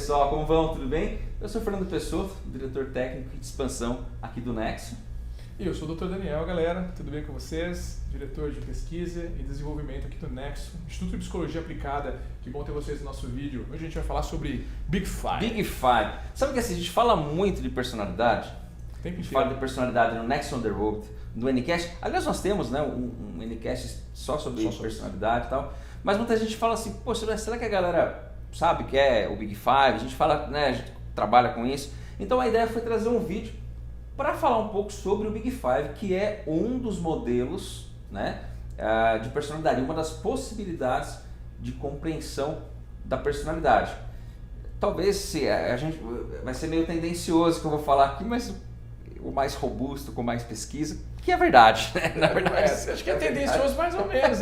pessoal, como vão? Tudo bem? Eu sou o Fernando Pessotto, diretor técnico de expansão aqui do Nexo. E eu sou o Dr. Daniel, galera, tudo bem com vocês? Diretor de pesquisa e desenvolvimento aqui do Nexo, Instituto de Psicologia Aplicada. Que bom ter vocês no nosso vídeo. Hoje a gente vai falar sobre Big Five. Big Five. Sabe que assim, a gente fala muito de personalidade? A gente fala de personalidade no Next on the Road, no Ncast. Aliás, nós temos, né, um Ncast só sobre personalidade e tal. Mas muita gente fala assim, poxa, será que a galera sabe que é o Big Five? A gente fala, né, a gente trabalha com isso. Então a ideia foi trazer um vídeo para falar um pouco sobre o Big Five, que é um dos modelos, né, de personalidade, uma das possibilidades de compreensão da personalidade. Talvez a gente vai ser meio tendencioso que eu vou falar aqui, mas o mais robusto, com mais pesquisa, que é verdade, né? Na verdade, acho que é tendencioso mais ou menos,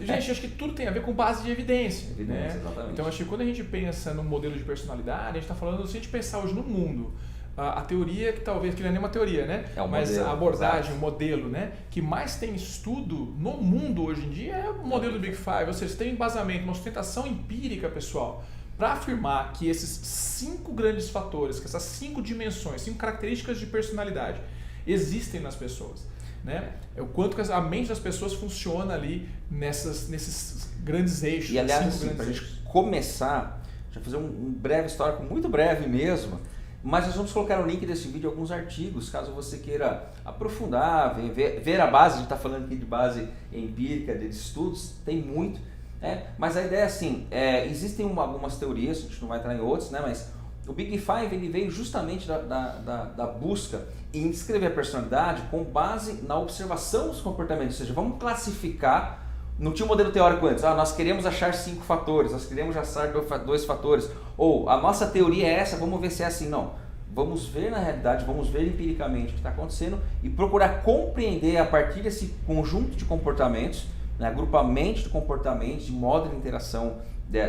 Gente, acho que tudo tem a ver com base de evidência. Evidência, né? Exatamente. Então, acho que quando a gente pensa no modelo de personalidade, a gente está falando, se a gente pensar hoje no mundo, a teoria que talvez, que não é nenhuma teoria, né? É um mas modelo, a abordagem, exato. o modelo, né? Que mais tem estudo no mundo hoje em dia é o modelo do Big Five, ou seja, tem embasamento, uma sustentação empírica, pessoal, para afirmar que esses 5 grandes fatores, que essas 5 dimensões, 5 características de personalidade existem nas pessoas. Né? É o quanto que a mente das pessoas funciona ali nesses grandes eixos. E aliás, assim, para a gente começar, já fazer um breve histórico, muito breve mesmo, mas nós vamos colocar no link desse vídeo alguns artigos, caso você queira aprofundar, ver a base. A gente está falando aqui de base empírica, de estudos, tem muito. Mas a ideia é assim, existem algumas teorias, a gente não vai entrar em outros, né? Mas o Big Five ele veio justamente da busca em descrever a personalidade com base na observação dos comportamentos, ou seja, vamos classificar. Não tinha um modelo teórico antes, nós queremos achar 5 fatores, nós queremos achar 2 fatores, ou a nossa teoria é essa, vamos ver se é assim. Não, vamos ver na realidade, vamos ver empiricamente o que está acontecendo e procurar compreender a partir desse conjunto de comportamentos, né, agrupamento de comportamentos, de modo de interação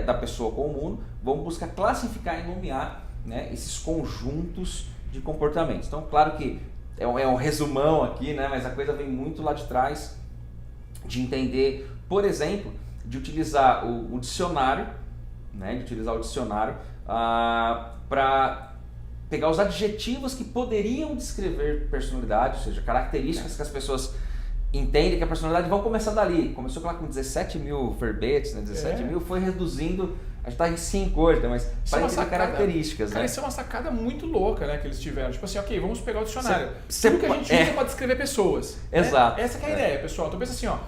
da pessoa com o mundo, vamos buscar classificar e nomear, né, esses conjuntos de comportamentos. Então, claro que é um resumão aqui, né, mas a coisa vem muito lá de trás, de entender, por exemplo, de utilizar o dicionário, né, para pegar os adjetivos que poderiam descrever personalidade, ou seja, características que as pessoas entendem que a personalidade, vão começar dali. Começou lá com 17 mil verbetes, né? 17 mil, foi reduzindo, a gente está em 5 hoje, né? Mas para entender características. Cara, né? Isso é uma sacada muito louca, né, que eles tiveram. Tipo assim, ok, vamos pegar o dicionário. Tudo que a gente usa para descrever pessoas. Exato. Essa que é a ideia, pessoal. Então pensa assim,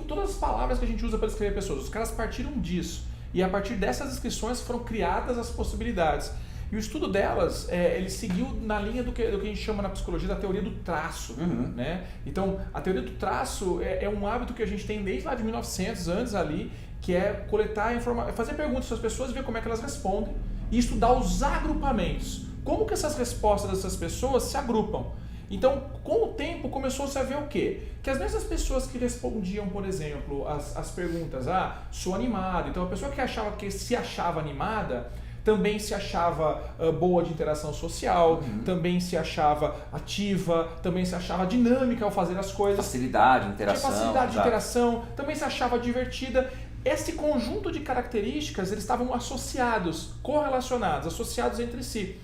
todas as palavras que a gente usa para descrever pessoas, os caras partiram disso. E a partir dessas descrições foram criadas as possibilidades. E o estudo delas, ele seguiu na linha do que a gente chama na psicologia da teoria do traço. Né? Então, a teoria do traço é um hábito que a gente tem desde lá de 1900, antes ali, que é coletar informações, fazer perguntas para as pessoas e ver como é que elas respondem e estudar os agrupamentos. Como que essas respostas dessas pessoas se agrupam? Então, com o tempo, começou-se a ver o quê? Que as mesmas pessoas que respondiam, por exemplo, as perguntas, sou animado. Então, a pessoa que se achava animada, também se achava boa de interação social, também se achava ativa, também se achava dinâmica ao fazer as coisas. Facilidade, interação. Tinha facilidade de interação, também se achava divertida. Esse conjunto de características, eles estavam associados, correlacionados, associados entre si.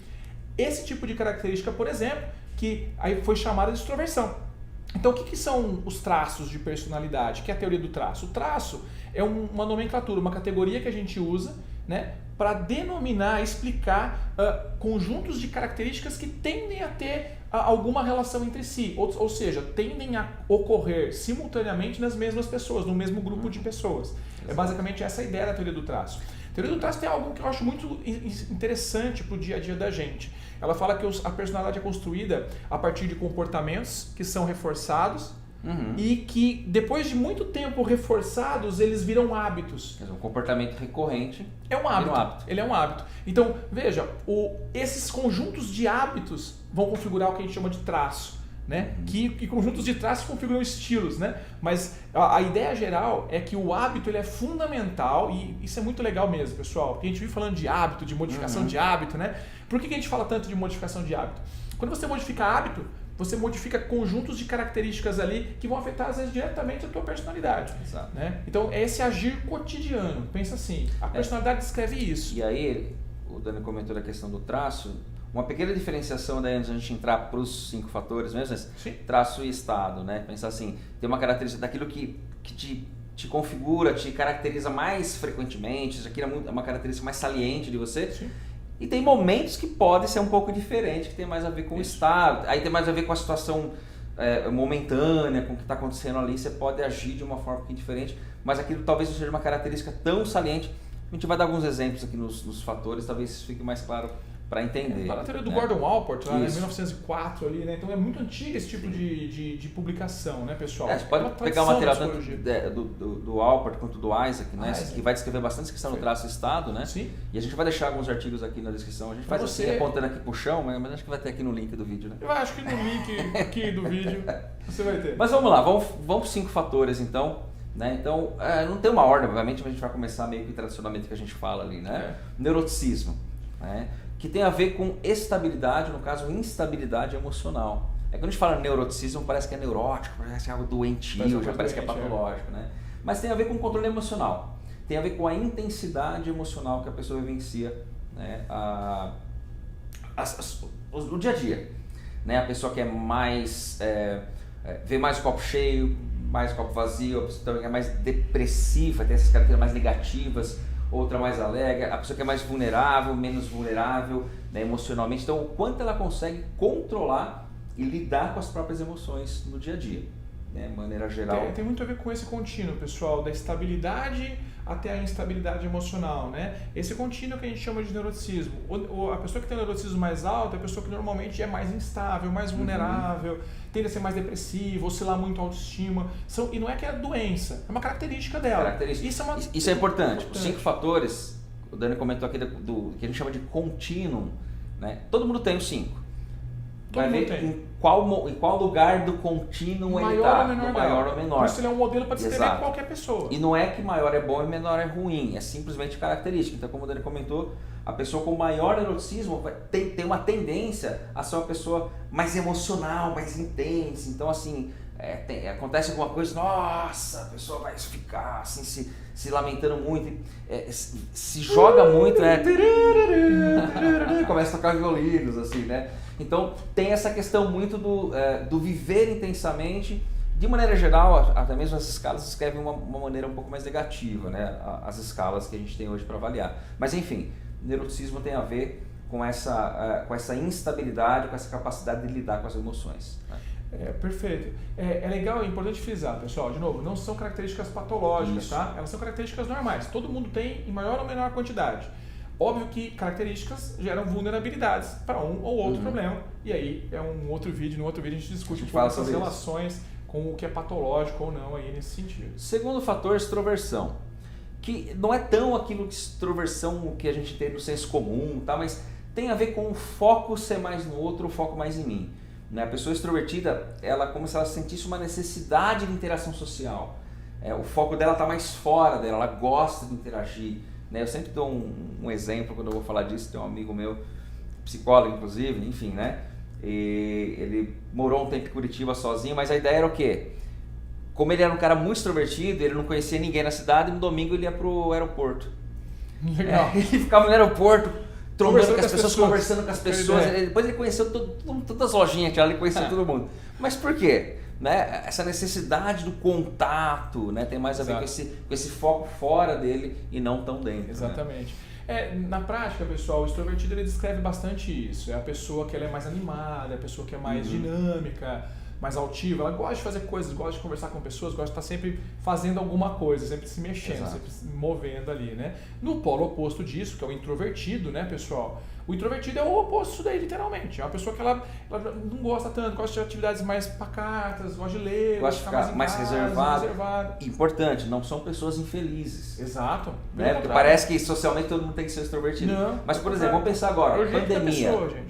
Esse tipo de característica, por exemplo, que aí foi chamada de extroversão. Então, o que são os traços de personalidade? Que é a teoria do traço? O traço é uma nomenclatura, uma categoria que a gente usa, né, para denominar, explicar conjuntos de características que tendem a ter alguma relação entre si, ou seja, tendem a ocorrer simultaneamente nas mesmas pessoas, no mesmo grupo de pessoas. É basicamente essa a ideia da teoria do traço. A teoria do traço tem algo que eu acho muito interessante para o dia a dia da gente. Ela fala que a personalidade é construída a partir de comportamentos que são reforçados, e que depois de muito tempo reforçados, eles viram hábitos. Um comportamento recorrente. É um hábito. Ele é um hábito. Então, veja, esses conjuntos de hábitos vão configurar o que a gente chama de traço. Né? Que conjuntos de traços configuram estilos, né? Mas a ideia geral é que o hábito ele é fundamental, e isso é muito legal mesmo, pessoal, porque a gente vive falando de hábito, de modificação de hábito, né? Por que a gente fala tanto de modificação de hábito? Quando você modifica hábito, você modifica conjuntos de características ali que vão afetar, às vezes, diretamente a tua personalidade. Exato. Né? Então, é esse agir cotidiano. Pensa assim, a personalidade descreve isso. E aí, o Dani comentou da questão do traço, uma pequena diferenciação daí antes de a gente entrar para os 5 fatores mesmo, traço e estado, né? Pensar assim, tem uma característica daquilo que te configura, te caracteriza mais frequentemente, isso aqui é uma característica mais saliente de você. Sim. E tem momentos que pode ser um pouco diferente, que tem mais a ver com o estado, aí tem mais a ver com a situação momentânea, com o que está acontecendo ali, você pode agir de uma forma um pouquinho diferente, mas aquilo talvez não seja uma característica tão saliente. A gente vai dar alguns exemplos aqui nos fatores, talvez isso fique mais claro para entender. A teoria do Gordon Allport, lá em 1904, ali, né? Então é muito antigo esse tipo de publicação, né, pessoal? Você pode pegar o material tanto do Allport quanto do Isaac, né? Que vai descrever bastante questão do traço e estado, né? Sim. E a gente vai deixar alguns artigos aqui na descrição. A gente faz assim, apontando aqui pro chão, mas acho que vai ter aqui no link do vídeo, né? Eu acho que no link aqui do vídeo você vai ter. Mas vamos lá, vamos para os 5 fatores então. Né? Então, não tem uma ordem, obviamente, mas a gente vai começar meio que tradicionalmente que a gente fala ali, né? Neuroticismo, né? Que tem a ver com estabilidade, no caso, instabilidade emocional. Quando a gente fala neuroticismo, parece que é neurótico, parece que é algo doentio, já parece que é patológico, né? Mas tem a ver com controle emocional, tem a ver com a intensidade emocional que a pessoa vivencia, né? No dia a dia, né? A pessoa que é mais, vê mais o copo cheio, mais copo vazio, a pessoa também é mais depressiva, tem essas características mais negativas, outra mais alegre, a pessoa que é mais vulnerável, menos vulnerável, né, emocionalmente. Então, o quanto ela consegue controlar e lidar com as próprias emoções no dia a dia, né, de maneira geral. Tem muito a ver com esse contínuo, pessoal, da estabilidade até a instabilidade emocional, né? Esse contínuo que a gente chama de neuroticismo. A pessoa que tem neuroticismo mais alto é a pessoa que normalmente é mais instável, mais vulnerável, tende a ser mais depressiva, oscilar muito a autoestima. E não é que é doença, é uma característica dela. Isso é importante. Os 5 fatores, o Dani comentou aqui do que a gente chama de contínuo, né? Todo mundo tem os 5. Vai ver em qual lugar do contínuo ele está, do maior ou menor. Isso ele é um modelo para descrever qualquer pessoa. E não é que maior é bom e menor é ruim, é simplesmente característica. Então, como o Dani comentou, a pessoa com maior neuroticismo tem uma tendência a ser uma pessoa mais emocional, mais intensa. Então, assim, acontece alguma coisa, nossa, a pessoa vai ficar assim, se lamentando muito, se joga muito, né? Começa a tocar violinos, assim, né? Então, tem essa questão muito do viver intensamente. De maneira geral, até mesmo as escalas escrevem uma maneira um pouco mais negativa, né? As escalas que a gente tem hoje para avaliar. Mas, enfim, neuroticismo tem a ver com essa instabilidade, com essa capacidade de lidar com as emoções, né? Perfeito. É legal, é importante frisar, pessoal, de novo, não são características patológicas, tá? Elas são características normais. Todo mundo tem em maior ou menor quantidade. Óbvio que características geram vulnerabilidades para um ou outro problema. E aí é um outro vídeo, no outro vídeo a gente discute um pouco essas relações com o que é patológico ou não aí nesse sentido. Segundo fator, extroversão. Que não é tão aquilo de extroversão que a gente tem no senso comum, tá? Mas tem a ver com o foco ser mais no outro, o foco mais em mim. Né? A pessoa extrovertida, ela como se ela sentisse uma necessidade de interação social. O foco dela está mais fora dela, ela gosta de interagir. Né? Eu sempre dou um exemplo quando eu vou falar disso. Tem um amigo meu, psicólogo inclusive, enfim, né? E ele morou um tempo em Curitiba sozinho, mas a ideia era o quê? Como ele era um cara muito extrovertido, ele não conhecia ninguém na cidade, e no domingo ele ia pro aeroporto. Legal. Ele ficava no aeroporto, trombando com as pessoas, conversando com as pessoas. Depois ele conheceu todas as lojinhas que lá, ele conhecia todo mundo. Mas por quê? Né? Essa necessidade do contato, né? Tem mais a ver com esse foco fora dele e não tão dentro. Exatamente. Né? Na prática, pessoal, o extrovertido ele descreve bastante isso. É a pessoa que ela é mais animada, é a pessoa que é mais dinâmica, mais altiva. Ela gosta de fazer coisas, gosta de conversar com pessoas, gosta de estar sempre fazendo alguma coisa, sempre se mexendo, sempre se movendo ali, né? No polo oposto disso, que é o introvertido, né, pessoal? O introvertido é o oposto disso daí, literalmente. É uma pessoa que ela não gosta tanto, gosta de atividades mais pacatas, gosta de ler, gosta de ficar mais reservado. Importante, não são pessoas infelizes. Exato. Né? Porque parece que socialmente todo mundo tem que ser extrovertido. Não, mas, por exemplo, vamos pensar agora,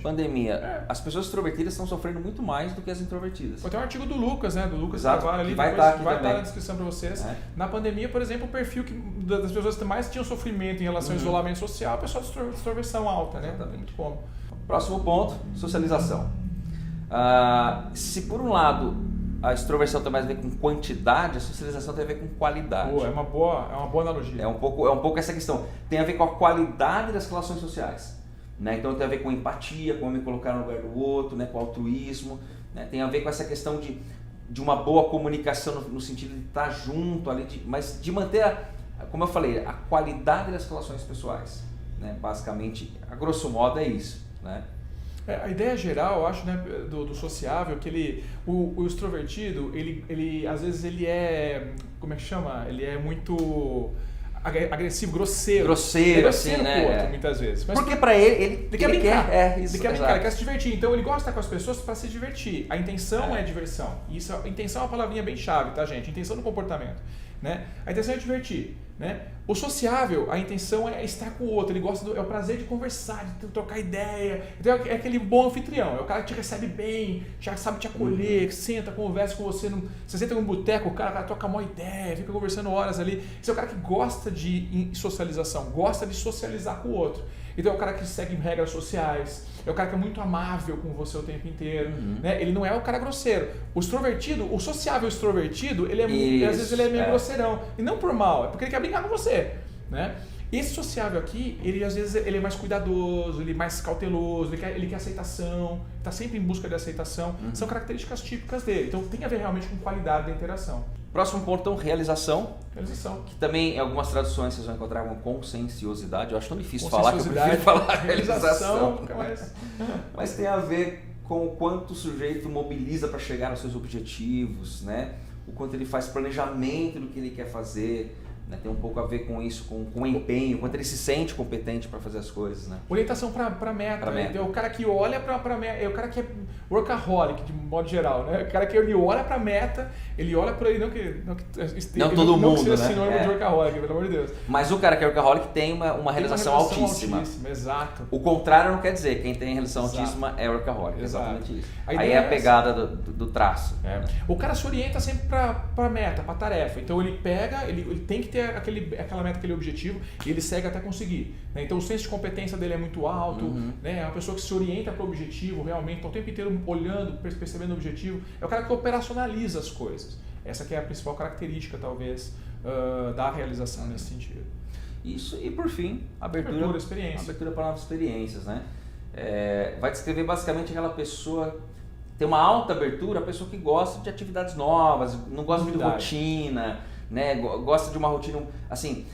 pandemia. As pessoas extrovertidas estão sofrendo muito mais do que as introvertidas. Tem um artigo do Lucas, né? Do Lucas Exato, Carvalho ali, vai estar na descrição para vocês. Na pandemia, por exemplo, o perfil das pessoas que mais tinham sofrimento em relação ao isolamento social, a pessoa de extroversão alta, né? Muito bom. Próximo ponto, socialização. Se por um lado a extroversão tem mais a ver com quantidade, a socialização tem a ver com qualidade. É uma boa analogia. É um pouco essa questão. Tem a ver com a qualidade das relações sociais. né? Então tem a ver com empatia, com me colocar no lugar do outro, né? Com altruísmo, né? Tem a ver com essa questão de uma boa comunicação no sentido de estar junto ali, mas de manter, como eu falei, a qualidade das relações pessoais, né? Basicamente, a grosso modo é isso, né? A ideia geral, eu acho, né, do sociável, que o extrovertido, ele às vezes ele é, como é que chama? Ele é muito agressivo, grosseiro. Grosseiro, assim, com né? o outro, muitas vezes. Mas porque pra ele quer brincar. Isso, ele quer brincar, ele quer se divertir. Então ele gosta de estar com as pessoas para se divertir. A intenção é diversão. Isso, a intenção é uma palavrinha bem chave, tá, gente? Intenção do comportamento, né? A intenção é divertir, né? O sociável, a intenção é estar com o outro. Ele gosta é o prazer de conversar, de trocar ideia. Então é aquele bom anfitrião. É o cara que te recebe bem, já sabe te acolher, senta, conversa com você. Você senta num boteco, o cara troca uma ideia, fica conversando horas ali. Esse é o cara que gosta de socialização, gosta de socializar com o outro. Então é o cara que segue regras sociais, é o cara que é muito amável com você o tempo inteiro, né? Ele não é o cara grosseiro. O extrovertido, o sociável extrovertido, ele é às vezes ele é meio grosseirão. E não por mal, é porque ele quer brincar com você, né? Esse sociável aqui, ele às vezes ele é mais cuidadoso, ele é mais cauteloso, ele quer aceitação, está sempre em busca de aceitação. São características típicas dele. Então tem a ver realmente com qualidade da interação. Próximo ponto, então, realização. Realização. Que também em algumas traduções vocês vão encontrar com conscienciosidade. Eu acho tão difícil falar que eu prefiro falar realização. Mas tem a ver com o quanto o sujeito mobiliza para chegar aos seus objetivos, né? O quanto ele faz planejamento do que ele quer fazer. Né? Tem um pouco a ver com isso, com o empenho, quanto ele se sente competente para fazer as coisas, né? Orientação para meta. É o cara que olha para meta, é o cara que é workaholic de modo geral, né? O cara que ele olha para meta, ele olha para ele não todo mundo, que né? Sinônimo de workaholic, pelo amor de Deus. Mas o cara que é workaholic tem uma realização altíssima. Exato. O contrário não quer dizer, quem tem realização altíssima é workaholic, exatamente isso. Aí é a pegada do traço. O cara se orienta sempre para meta, para tarefa. Então ele pega, ele tem que ter aquela meta, aquele objetivo, e ele segue até conseguir. Né? Então o senso de competência dele é muito alto, né? É uma pessoa que se orienta para o objetivo realmente, está o tempo inteiro olhando, percebendo o objetivo. É o cara que operacionaliza as coisas. Essa que é a principal característica, talvez, da realização nesse sentido. Isso, e por fim, abertura para novas experiências. Né? Vai descrever basicamente aquela pessoa... Tem uma alta abertura, a pessoa que gosta de atividades novas, não gosta muito de rotina, né? Gosta de uma rotina, assim,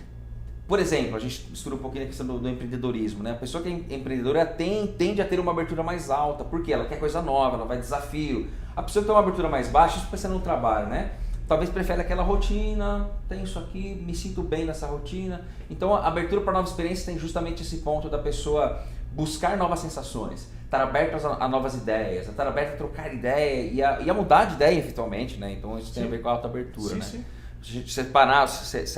por exemplo, a gente estuda um pouquinho a questão do empreendedorismo, né? A pessoa que é empreendedora tende a ter uma abertura mais alta, porque ela quer coisa nova, ela vai desafio. A pessoa que tem uma abertura mais baixa, isso pensando no trabalho, né? Talvez prefere aquela rotina, tem isso aqui, me sinto bem nessa rotina. Então a abertura para novas experiências tem justamente esse ponto da pessoa buscar novas sensações, estar aberto a novas ideias, estar aberto a trocar ideia e a mudar de ideia eventualmente, né? Então isso tem a ver com a alta abertura, né? Sim. Você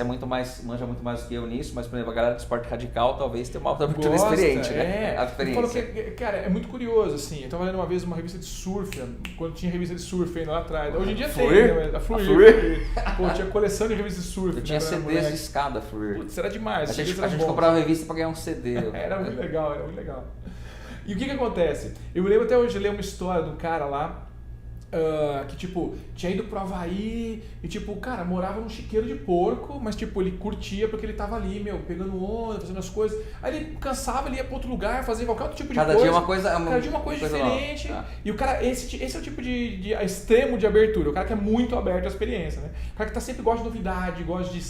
manja muito mais do que eu nisso, mas por exemplo, a galera do esporte radical talvez tenha uma alta abertura experiente, né? A experiência. Cara, é muito curioso, assim, eu estava lendo uma vez uma revista de surf, quando tinha revista de surf ainda lá atrás. Hoje em dia tem, né? A Fluir. Pô, tinha coleção de revistas de surf. Eu tinha CDs de escada, Fluir. Putz, era demais. A gente comprava revista para ganhar um CD. Era muito legal, era muito legal. E o que acontece? Eu me lembro até hoje de ler uma história do cara lá, que tipo, tinha ido pro Havaí e tipo, cara, morava num chiqueiro de porco, mas tipo, ele curtia porque ele tava ali, pegando onda, fazendo as coisas. Aí ele cansava, ele ia pra outro lugar, fazia qualquer outro tipo de coisa. Cada dia uma coisa diferente. E o cara, esse é o tipo de extremo de abertura, o cara que é muito aberto à experiência, né? O cara que é sempre gosta de novidade,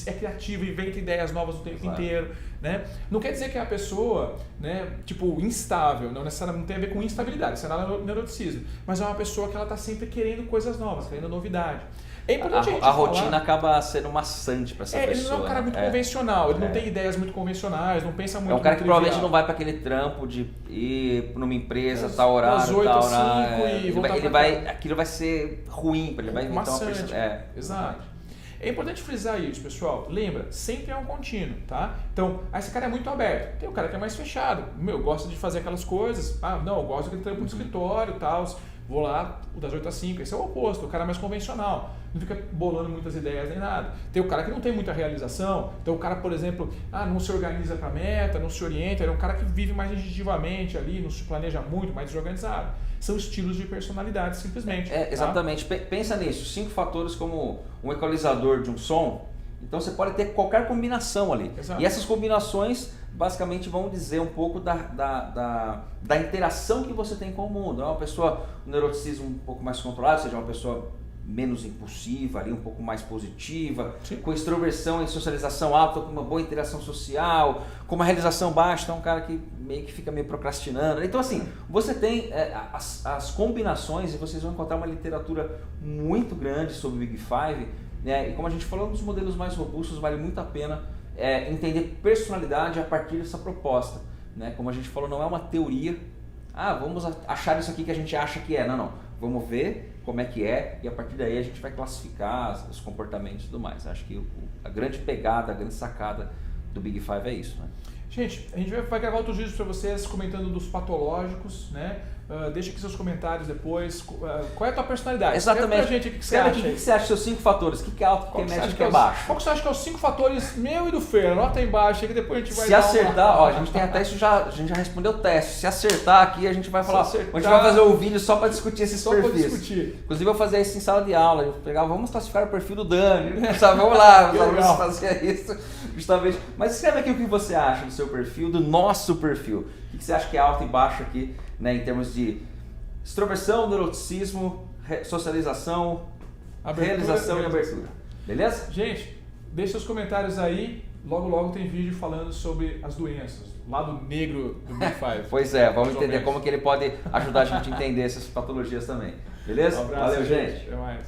é criativo, inventa ideias novas o tempo inteiro, né? Não quer dizer que é a pessoa, né, tipo, instável, não necessariamente, não tem a ver com instabilidade, isso é nada neuroticismo, mas é uma pessoa que ela tá sempre querendo coisas novas, querendo novidade. É importante a rotina acaba sendo maçante para essa pessoa. Ele não é um cara muito convencional, ele não tem ideias muito convencionais, não pensa muito. É um cara que provavelmente não vai para aquele trampo de ir numa empresa, tal horário, tal horário. Aquilo vai ser ruim para ele, vai inventar uma pessoa. Exato. É importante frisar isso, pessoal. Lembra, sempre é um contínuo, tá? Então, esse cara é muito aberto. Tem o cara que é mais fechado. Gosta de fazer aquelas coisas. Eu gosto daquele trampo no escritório e tal. Vou lá das 8 às 5. Esse é o oposto, o cara é mais convencional. Não fica bolando muitas ideias nem nada. Tem o cara que não tem muita realização. Então o cara, por exemplo, não se organiza para meta, não se orienta. Ele é um cara que vive mais instintivamente ali, não se planeja muito, mais desorganizado. São estilos de personalidade, simplesmente. Exatamente. Tá? Pensa nisso. 5 fatores como um equalizador de um som. Então você pode ter qualquer combinação ali. Exato. E essas combinações basicamente vão dizer um pouco da interação que você tem com o mundo. É uma pessoa, um neuroticismo um pouco mais controlado, ou seja, uma pessoa menos impulsiva, ali, um pouco mais positiva, Sim. com extroversão e socialização alta, com uma boa interação social, com uma realização baixa, então um cara que meio que fica meio procrastinando. Então assim, você tem as combinações e vocês vão encontrar uma literatura muito grande sobre o Big Five, né? E como a gente falou, um dos modelos mais robustos, vale muito a pena entender personalidade a partir dessa proposta, né? Como a gente falou, não é uma teoria, vamos achar isso aqui que a gente acha que é, não, vamos ver como é que é e a partir daí a gente vai classificar os comportamentos e tudo mais. Acho que a grande pegada, a grande sacada do Big Five é isso, né? Gente, a gente vai gravar outros vídeos para vocês comentando dos patológicos, né? Deixa aqui seus comentários depois. Qual é a tua personalidade? Exatamente. Pra gente o que você Escreve acha. aqui o que você acha dos seus 5 fatores. O que é alto, o que é médio e o que é baixo. Qual que você acha que é os 5 fatores meu e do Fer? Anota aí embaixo aí que depois a gente vai Se acertar, a gente tem até isso, a gente já respondeu o teste. Se acertar aqui, a gente vai falar. A gente vai fazer um vídeo só para discutir esses perfis. Discutir. Inclusive, eu vou fazer isso em sala de aula. Eu pegava, vamos classificar o perfil do Dani. Vamos lá, os alunos faziam isso. Justamente. Mas escreve aqui o que você acha do seu perfil, do nosso perfil. O que você acha que é alto e baixo aqui, né, em termos de extroversão, neuroticismo, socialização, realização e abertura. Beleza? Gente, deixe seus comentários aí. Logo, logo tem vídeo falando sobre as doenças, o lado negro do Big Five. Pois é, vamos entender como que ele pode ajudar a gente a entender essas patologias também. Beleza? Um abraço, Valeu, gente. Até mais.